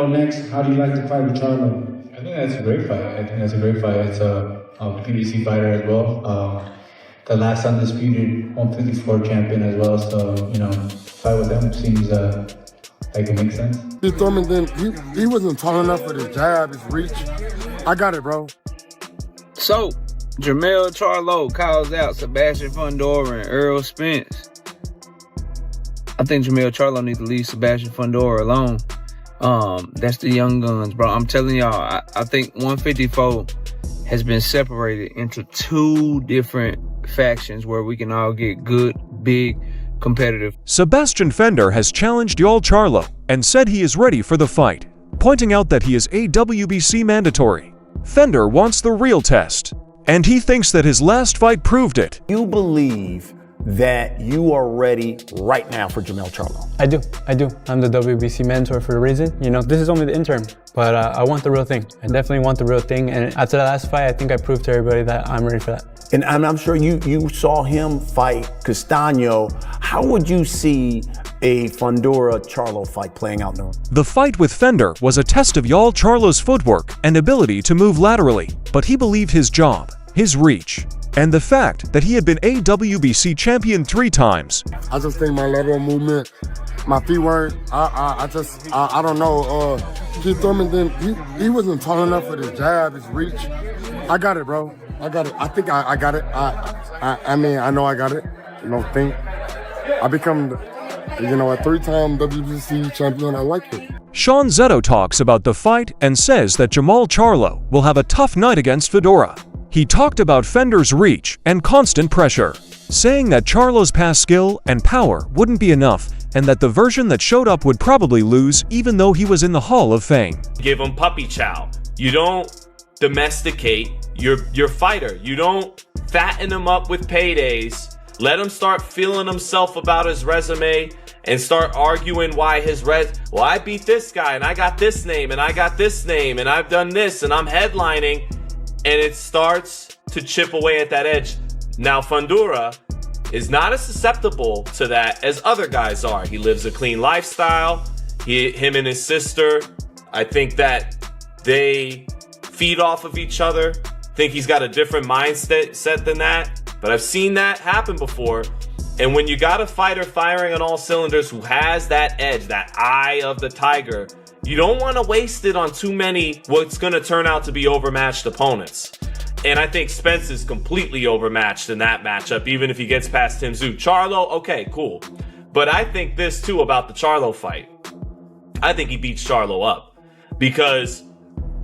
Next, how do you like to fight with Charlo? I think that's a great fight. It's a PBC fighter as well. The last undisputed 154 champion as well. So, fight with him seems like it makes sense. He threw me, then he wasn't tall enough with his jab, his reach. I got it, bro. So, Jermell Charlo calls out Sebastian Fundora and Earl Spence. I think Jermell Charlo needs to leave Sebastian Fundora alone. That's the young guns, bro. I'm telling y'all, I think 154 has been separated into two different factions where we can all get good, big, competitive. Sebastian Fender has challenged Jermell Charlo and said he is ready for the fight, pointing out that he is a WBC mandatory. Fender wants the real test, and he thinks that his last fight proved it. You believe that you are ready right now for Jermell Charlo? I do. I'm the WBC mentor for a reason. This is only the interim, but I want the real thing. I definitely want the real thing. And after the last fight, I think I proved to everybody that I'm ready for that. And I'm sure you saw him fight Castaño. How would you see a Fundora-Charlo fight playing out in the ring? The fight with Fender was a test of Jermell Charlo's footwork and ability to move laterally, but he believed his job, his reach, and the fact that he had been a WBC champion 3 times. I just think my lateral movement, my feet weren't, I don't know. He threw me, then he wasn't tall enough with his jab, his reach. I got it, bro. I got it. I think I got it. I mean, I know I got it. I become, a 3-time WBC champion. I like it. Sean Zetto talks about the fight and says that Jermell Charlo will have a tough night against Fundora. He talked about Fender's reach and constant pressure, saying that Charlo's past skill and power wouldn't be enough and that the version that showed up would probably lose even though he was in the Hall of Fame. Give him puppy chow. You don't domesticate your fighter. You don't fatten him up with paydays. Let him start feeling himself about his resume and start arguing why well, I beat this guy and I got this name and I got this name and I've done this and I'm headlining. And it starts to chip away at that edge. Now, Fundora is not as susceptible to that as other guys are. He lives a clean lifestyle. Him and his sister, I think that they feed off of each other. I think he's got a different mindset than that. But I've seen that happen before. And when you got a fighter firing on all cylinders who has that edge, that eye of the tiger, you don't want to waste it on too many what's going to turn out to be overmatched opponents. And I think Spence is completely overmatched in that matchup, even if he gets past Tszyu. Charlo, okay, cool. But I think this too about the Charlo fight. I think he beats Charlo up. Because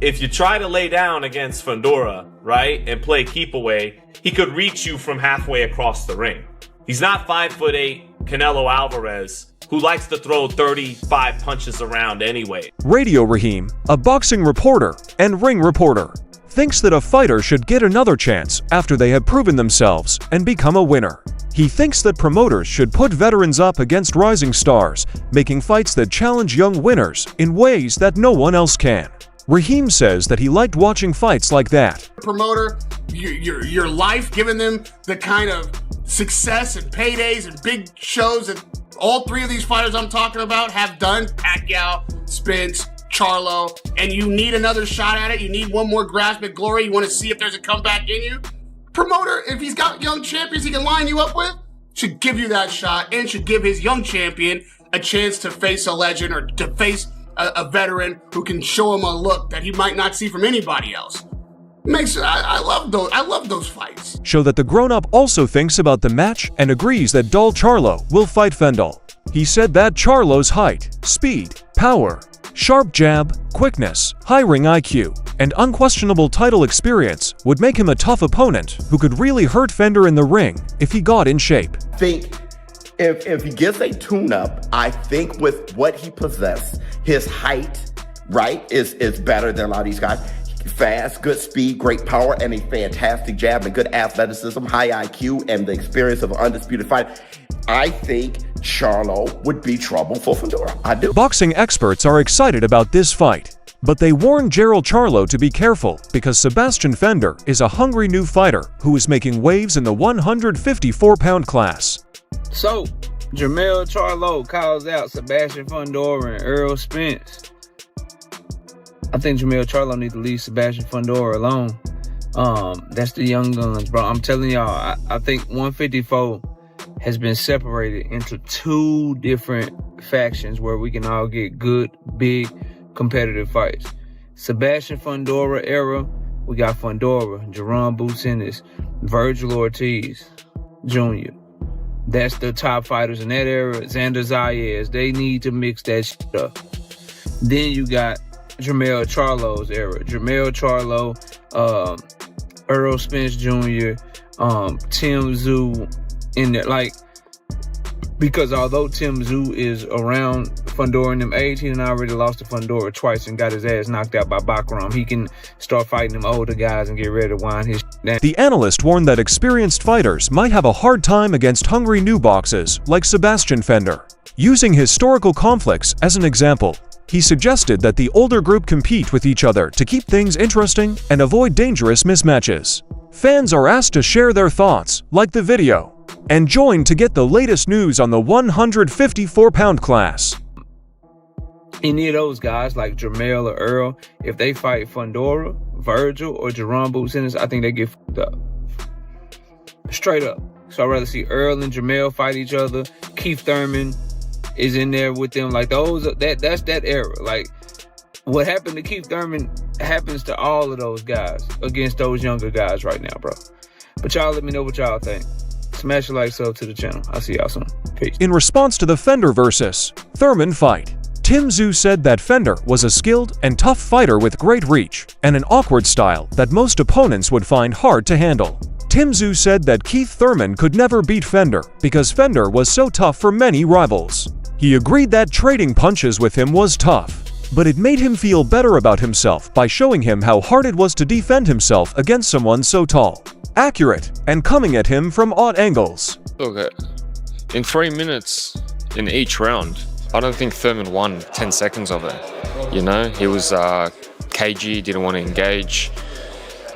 if you try to lay down against Fundora, right, and play keep away, he could reach you from halfway across the ring. He's not 5'8" Canelo Alvarez, who likes to throw 35 punches around anyway. Radio Raheem, a boxing reporter and ring reporter, thinks that a fighter should get another chance after they have proven themselves and become a winner. He thinks that promoters should put veterans up against rising stars, making fights that challenge young winners in ways that no one else can. Raheem says that he liked watching fights like that. Promoter, your life, giving them the kind of success and paydays and big shows that all 3 of these fighters I'm talking about have done, Pacquiao, Spence, Charlo, and you need another shot at it. You need one more grasp at glory. You want to see if there's a comeback in you. Promoter, if he's got young champions he can line you up with, should give you that shot and should give his young champion a chance to face a legend or to face a veteran who can show him a look that he might not see from anybody else. I love those fights. Show that the grown-up also thinks about the match and agrees that Jermell Charlo will fight Fender. He said that Charlo's height, speed, power, sharp jab, quickness, high ring IQ, and unquestionable title experience would make him a tough opponent who could really hurt Fender in the ring if he got in shape. I think if he gets a tune-up, I think with what he possesses, his height, right, is better than a lot of these guys. Fast, good speed, great power, and a fantastic jab and good athleticism, high IQ, and the experience of an undisputed fight. I think Charlo would be trouble for Fundora. I do. Boxing experts are excited about this fight, but they warn Jermell Charlo to be careful because Sebastian Fender is a hungry new fighter who is making waves in the 154-pound class. So, Jermell Charlo calls out Sebastian Fundora and Earl Spence. I think Jermell Charlo need to leave Sebastian Fundora alone. That's the young guns, bro. I'm telling y'all, I think 154 has been separated into two different factions where we can all get good, big, competitive fights. Sebastian Fundora era, we got Fundora, Jerome Boots Ennis, Virgil Ortiz Jr. That's the top fighters in that era. Xander Zayas, they need to mix that shit up. Then you got Jermell Charlo's era. Jermell Charlo, Earl Spence Jr., Tszyu in there. Like, because although Tszyu is around Fundora in them age, he done already lost to Fundora twice and got his ass knocked out by Bakram. He can start fighting them older guys and get ready to wind his shit down. The analyst warned that experienced fighters might have a hard time against hungry new boxes like Sebastian Fender. Using historical conflicts as an example, he suggested that the older group compete with each other to keep things interesting and avoid dangerous mismatches. Fans are asked to share their thoughts, like the video, and join to get the latest news on the 154-pound class. Any of those guys like Jermell or Earl, if they fight Fundora, Virgil, or Jerome Boots Ennis, I think they get fucked up. Straight up. So I'd rather see Earl and Jermell fight each other. Keith Thurman is in there with them. Like those, that's that era. Like what happened to Keith Thurman happens to all of those guys against those younger guys right now, bro. But y'all let me know what y'all think. Smash a like, sub to the channel. I'll see y'all soon. Peace. In response to the Fender versus Thurman fight, Tszyu said that Fender was a skilled and tough fighter with great reach and an awkward style that most opponents would find hard to handle. Tszyu said that Keith Thurman could never beat Fender because Fender was so tough for many rivals. He agreed that trading punches with him was tough, but it made him feel better about himself by showing him how hard it was to defend himself against someone so tall, accurate, and coming at him from odd angles. Look, in 3 minutes in each round, I don't think Thurman won 10 seconds of it. You know, he was cagey, didn't want to engage.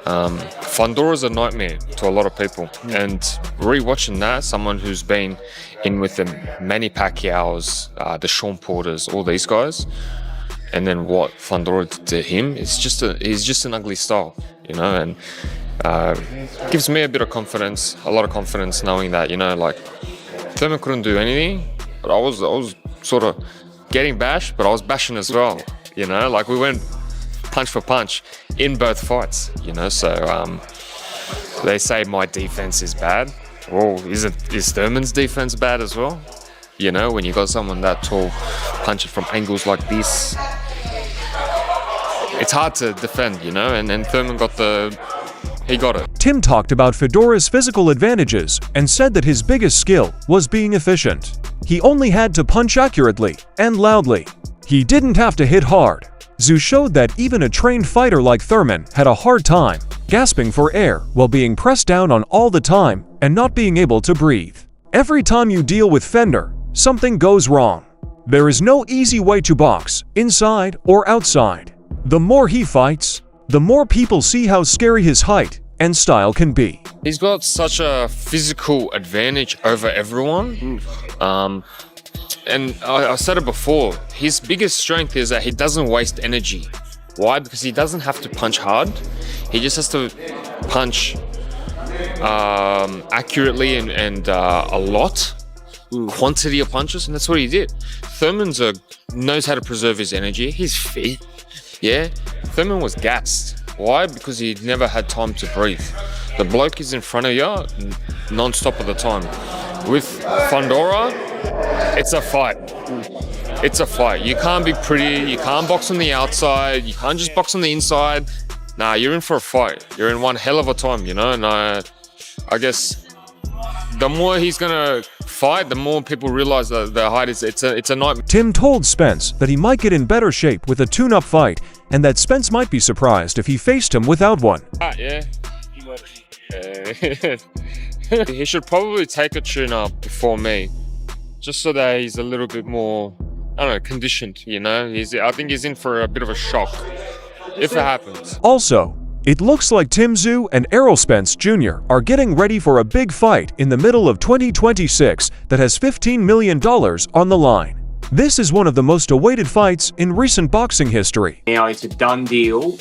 Fundora's a nightmare to a lot of people, and rewatching that, someone who's been in with the Manny Pacquiao's, the Sean Porters, all these guys, and then what Fundora did to him, he's just an ugly style, you know, and gives me a bit of confidence, a lot of confidence, knowing that, you know, like Thurman couldn't do anything, but I was sort of getting bashed, but I was bashing as well, you know, like we went punch for punch in both fights, you know. So they say my defense is bad. Well, is Thurman's defense bad as well? You know, when you got someone that tall punching from angles like this, it's hard to defend, you know. And Thurman got it. Tim talked about Fedora's physical advantages and said that his biggest skill was being efficient. He only had to punch accurately and loudly. He didn't have to hit hard. Tszyu showed that even a trained fighter like Thurman had a hard time, gasping for air while being pressed down on all the time and not being able to breathe. Every time you deal with Fender, something goes wrong. There is no easy way to box, inside or outside. The more he fights, the more people see how scary his height and style can be. He's got such a physical advantage over everyone. And I said it before, his biggest strength is that he doesn't waste energy. Why? Because he doesn't have to punch hard. He just has to punch accurately and a lot, quantity of punches, and that's what he did. Thurman's knows how to preserve his energy. He's fit. Yeah, Thurman was gassed. Why? Because he never had time to breathe. The bloke is in front of you non-stop of the time. With Fundora, it's a fight. It's a fight. You can't be pretty. You can't box on the outside. You can't just box on the inside. Nah, you're in for a fight. You're in one hell of a time, you know. And I guess the more he's gonna fight, the more people realize that the height is it's a nightmare. Tim told Spence that he might get in better shape with a tune-up fight, and that Spence might be surprised if he faced him without one. Yeah. He should probably take a tune-up before me, just so that he's a little bit more, I don't know, conditioned, you know? I think he's in for a bit of a shock, if it happens. Also, it looks like Tszyu and Errol Spence Jr. are getting ready for a big fight in the middle of 2026 that has $15 million on the line. This is one of the most awaited fights in recent boxing history. Now it's a done deal.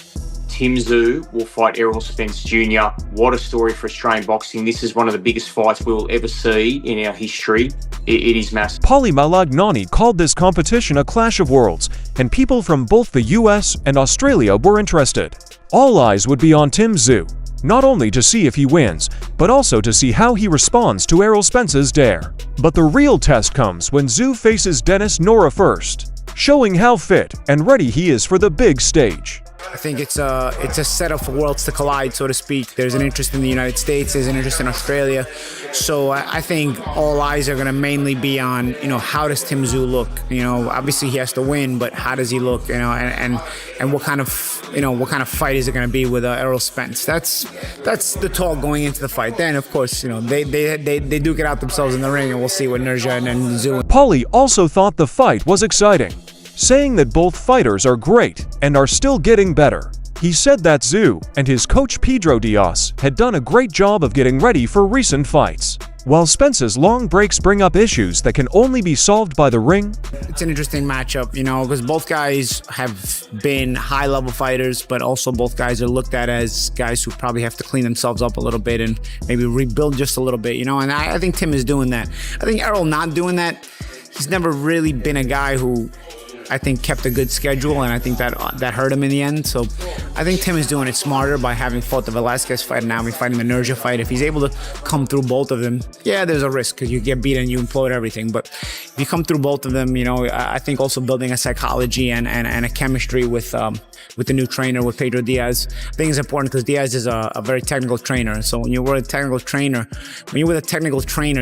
Tszyu will fight Errol Spence Jr. What a story for Australian boxing. This is one of the biggest fights we will ever see in our history. It is massive. Paulie Malignani called this competition a clash of worlds, and people from both the US and Australia were interested. All eyes would be on Tszyu, not only to see if he wins, but also to see how he responds to Errol Spence's dare. But the real test comes when Tszyu faces Dennis Nora first, showing how fit and ready he is for the big stage. I think it's a setup for worlds to collide, so to speak. There's an interest in the United States, there's an interest in Australia. So I think all eyes are going to mainly be on, how does Tszyu look? Obviously he has to win, but how does he look? And what kind of fight is it going to be with Errol Spence? That's the talk going into the fight. Then of course, they duke it out themselves in the ring, and we'll see what Nurja and Tszyu. Paulie also thought the fight was exciting, saying that both fighters are great and are still getting better. He said that Tszyu and his coach Pedro Diaz had done a great job of getting ready for recent fights, while Spence's long breaks bring up issues that can only be solved by the ring. It's an interesting matchup, because both guys have been high-level fighters, but also both guys are looked at as guys who probably have to clean themselves up a little bit and maybe rebuild just a little bit, and I think Tim is doing that. I think Errol not doing that. He's never really been a guy who I think kept a good schedule, and I think that hurt him in the end. So I think Tim is doing it smarter by having fought the Velasquez fight and now he's fighting the Nurja fight. If he's able to come through both of them, yeah, there's a risk because you get beat and you implode everything. But if you come through both of them, I think also building a psychology and a chemistry with the new trainer, with Pedro Diaz, I think is important because Diaz is a very technical trainer. So when you're with a technical trainer,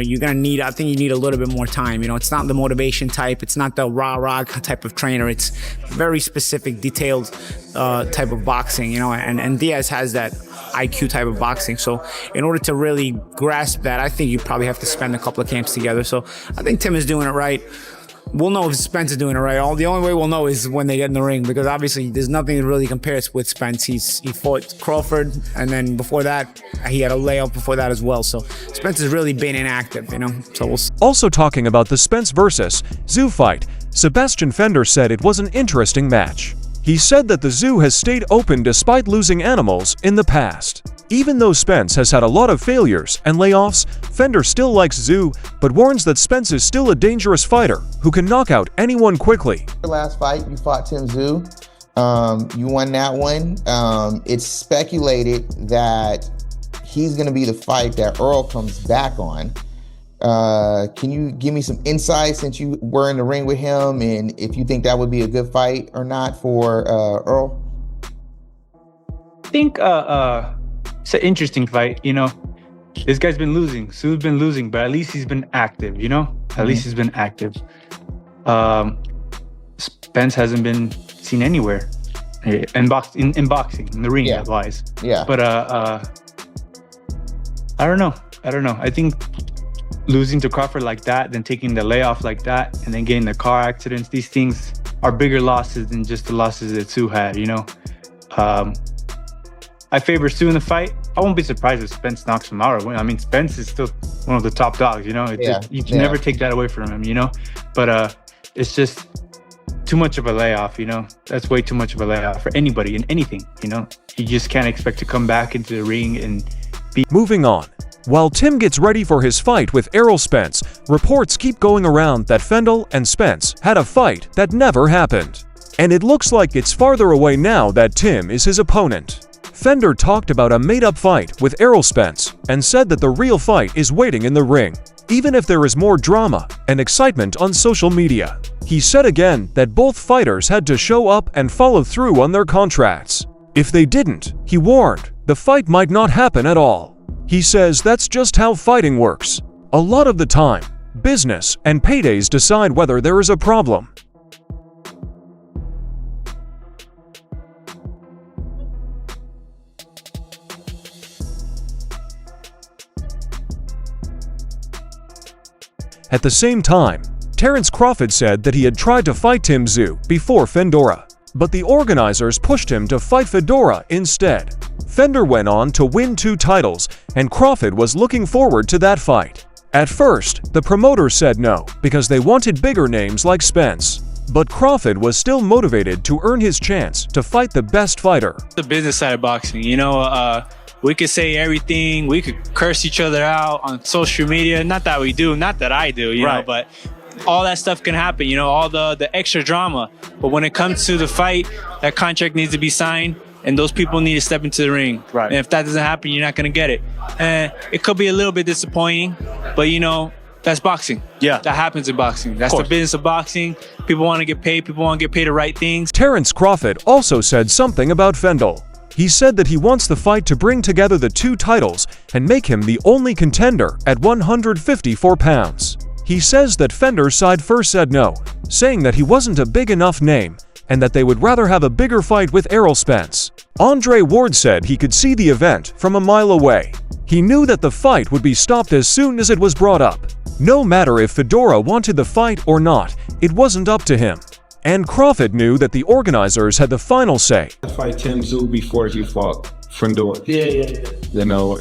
you're gonna need, I think you need a little bit more time. It's not the motivation type, it's not the rah-rah type of trainer. It's very specific, detailed type of boxing, and Diaz has that IQ type of boxing. So in order to really grasp that, I think you probably have to spend a couple of camps together. So I think Tim is doing it right. We'll know if Spence is doing it right. The only way we'll know is when they get in the ring, because obviously there's nothing that really compares with Spence. He fought Crawford, and then before that, he had a layoff before that as well. So Spence has really been inactive, So we'll see. Also talking about the Spence versus Tszyu fight, Sebastian Fundora said it was an interesting match. He said that the Tszyu has stayed open despite losing animals in the past. Even though Spence has had a lot of failures and layoffs, Fundora still likes Tszyu, but warns that Spence is still a dangerous fighter who can knock out anyone quickly. Your last fight, you fought Tszyu. You won that one. It's speculated that he's going to be the fight that Earl comes back on. Can you give me some insight, since you were in the ring with him, and if you think that would be a good fight or not for Earl? I think it's an interesting fight. This guy's been losing. Tszyu's been losing, but at least he's been active. At least he's been active. Spence hasn't been seen anywhere in boxing, in the ring, wise. Yeah. But I don't know. I think losing to Crawford like that, then taking the layoff like that, and then getting the car accidents, these things are bigger losses than just the losses that Tszyu had, I favor Tszyu in the fight. I won't be surprised if Spence knocks him out. I mean, Spence is still one of the top dogs, you can never take that away from him, But it's just too much of a layoff, That's way too much of a layoff for anybody in anything, You just can't expect to come back into the ring and be... Moving on. While Tim gets ready for his fight with Errol Spence, reports keep going around that Fundora and Spence had a fight that never happened. And it looks like it's farther away now that Tim is his opponent. Fundora talked about a made-up fight with Errol Spence and said that the real fight is waiting in the ring, even if there is more drama and excitement on social media. He said again that both fighters had to show up and follow through on their contracts. If they didn't, he warned, the fight might not happen at all. He says that's just how fighting works. A lot of the time, business and paydays decide whether there is a problem. At the same time, Terence Crawford said that he had tried to fight Tszyu before Fundora, but the organizers pushed him to fight Fundora instead. Fundora went on to win 2 titles, and Crawford was looking forward to that fight. At first, the promoters said no because they wanted bigger names like Spence. But Crawford was still motivated to earn his chance to fight the best fighter. The business side of boxing, you know, we could say everything, we could curse each other out on social media. Not that we do, not that I do, you know, but all that stuff can happen, you know, all the extra drama. But when it comes to the fight, that contract needs to be signed and those people need to step into the ring. Right. And if that doesn't happen, you're not going to get it. And it could be a little bit disappointing, but you know, that's boxing. Yeah. That happens in boxing. That's the business of boxing. People want to get paid. People want to get paid the right things. Terence Crawford also said something about Fendel. He said that he wants the fight to bring together the two titles and make him the only contender at 154 pounds. He says that Fender's side first said no, saying that he wasn't a big enough name and that they would rather have a bigger fight with Errol Spence. Andre Ward said he could see the event from a mile away. He knew that the fight would be stopped as soon as it was brought up. No matter if Fundora wanted the fight or not, it wasn't up to him. And Crawford knew that the organizers had the final say. I fight Tszyu before he fought Fundora. Yeah. You know,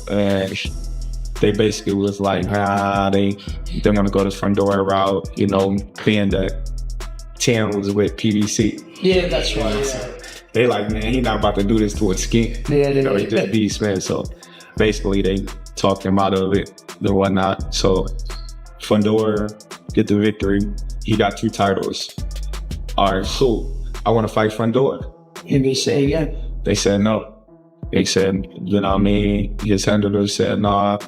they basically was like, they're gonna go the Fundora route, you know, being that Tim was with PBC. Yeah, that's right. They like, man, he not about to do this to his skin. Yeah, you know, he just beats, man. So basically they talked him out of it and whatnot. So Fundora get the victory. He got 2 titles. All right, so I want to fight Fundora. And they say, yeah. They said no. They said, you know what I mean? His handlers said, nah,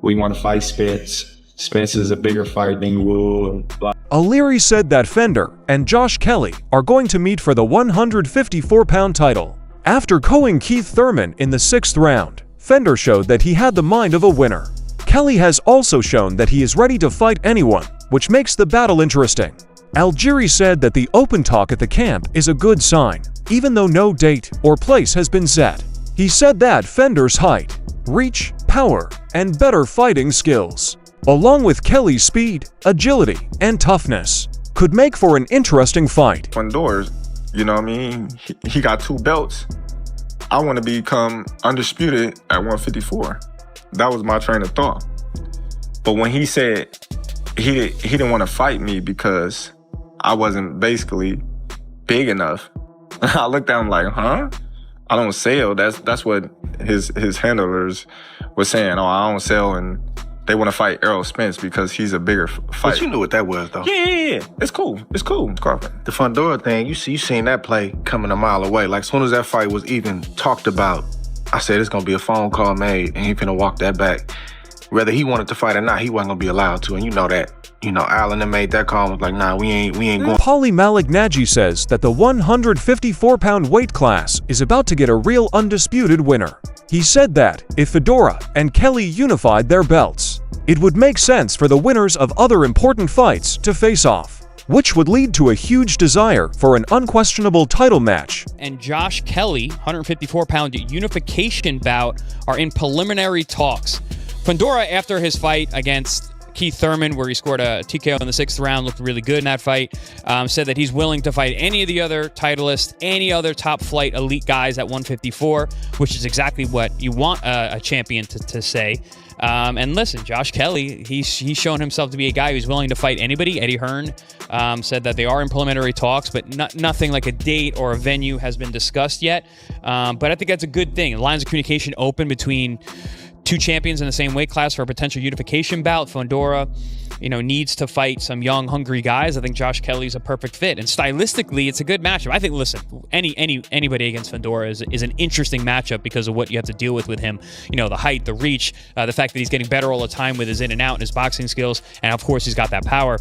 we want to fight Spence. Spence is a bigger fight than you. O'Leary said that Fender and Josh Kelly are going to meet for the 154-pound title. After KOing Keith Thurman in the 6th round, Fender showed that he had the mind of a winner. Kelly has also shown that he is ready to fight anyone, which makes the battle interesting. Algieri said that the open talk at the camp is a good sign, even though no date or place has been set. He said that Fender's height, reach, power, and better fighting skills, along with Kelly's speed, agility, and toughness, could make for an interesting fight. Fundora, you know what I mean? He got 2 belts. I want to become undisputed at 154. That was my train of thought. But when he said he didn't want to fight me because I wasn't basically big enough, I looked at him like, huh? I don't sell. That's what his handlers were saying. Oh, I don't sell, and they want to fight Errol Spence because he's a bigger fighter. But you knew what that was, though. Yeah. It's cool. It's cool, Crawford. The Fundora thing, you seen that play coming a mile away. Like, as soon as that fight was even talked about, I said it's gonna be a phone call made, and he finna walk that back. Whether he wanted to fight or not, he wasn't gonna be allowed to, and you know that. You know, Allen and made that call and was like, nah, we ain't going. Paulie Malignaggi says that the 154-pound weight class is about to get a real undisputed winner. He said that if Fundora and Kelly unified their belts, it would make sense for the winners of other important fights to face off, which would lead to a huge desire for an unquestionable title match. And Josh Kelly, 154-pound unification bout, are in preliminary talks. Fundora, after his fight against Keith Thurman, where he scored a TKO in the 6th round, looked really good in that fight, said that he's willing to fight any of the other titleists, any other top flight elite guys at 154, which is exactly what you want a champion to say. And listen, Josh Kelly, he's shown himself to be a guy who's willing to fight anybody. Eddie Hearn said that they are in preliminary talks, but nothing like a date or a venue has been discussed yet. But I think that's a good thing. The lines of communication open between 2 champions in the same weight class for a potential unification bout. Fundora, needs to fight some young, hungry guys. I think Josh Kelly's a perfect fit. And stylistically, it's a good matchup. I think, listen, anybody against Fundora is an interesting matchup because of what you have to deal with him. The height, the reach, the fact that he's getting better all the time with his in and out and his boxing skills. And of course, he's got that power.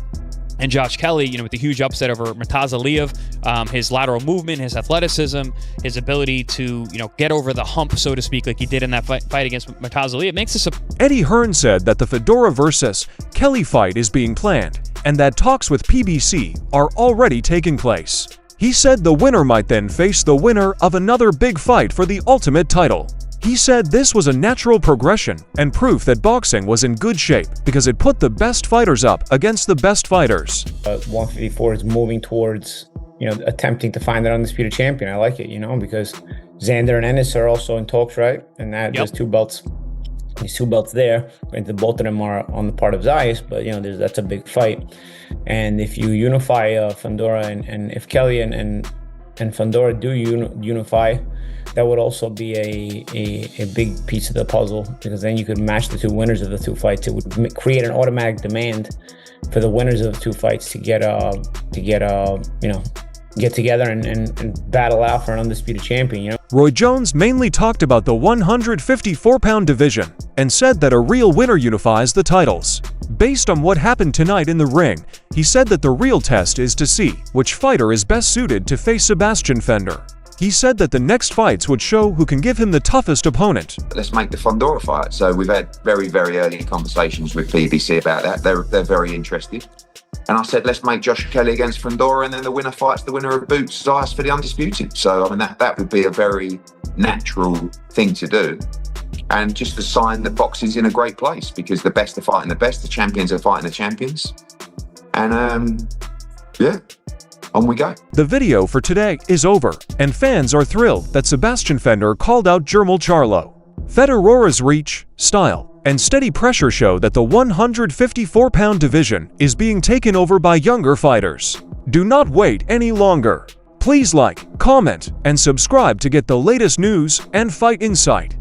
And Josh Kelly, with the huge upset over Murtaza Aliyev, his lateral movement, his athleticism, his ability to, get over the hump, so to speak, like he did in that fight against Murtaza Aliyev, makes this a... Eddie Hearn said that the Fundora versus Kelly fight is being planned and that talks with PBC are already taking place. He said the winner might then face the winner of another big fight for the ultimate title. He said this was a natural progression and proof that boxing was in good shape because it put the best fighters up against the best fighters. 154 is moving towards, attempting to find an undisputed champion. I like it, because Xander and Ennis are also in talks, right? And that there's 2 belts these 2 belts there. Granted, both of them are on the part of Zayas, but that's a big fight. And if you unify Fundora and if Kelly and Fundora do unify, that would also be a big piece of the puzzle, because then you could match the 2 winners of the 2 fights. It would create an automatic demand for the winners of the 2 fights to get together and battle out for an undisputed champion. Roy Jones mainly talked about the 154-pound division and said that a real winner unifies the titles. Based on what happened tonight in the ring, he said that the real test is to see which fighter is best suited to face Sebastian Fundora. He said that the next fights would show who can give him the toughest opponent. Let's make the Fundora fight. So we've had very, very early conversations with BBC about that. They're very interested. And I said, let's make Josh Kelly against Fundora, and then the winner fights the winner of Boots Zayas for the undisputed. So, I mean, that would be a very natural thing to do. And just a sign that boxing's in a great place, because the best are fighting the best, the champions are fighting the champions. And, yeah, on we go. The video for today is over, and fans are thrilled that Sebastian Fundora called out Jermell Charlo. Fundora's reach, style, and steady pressure show that the 154-pound division is being taken over by younger fighters. Do not wait any longer. Please like, comment, and subscribe to get the latest news and fight insight.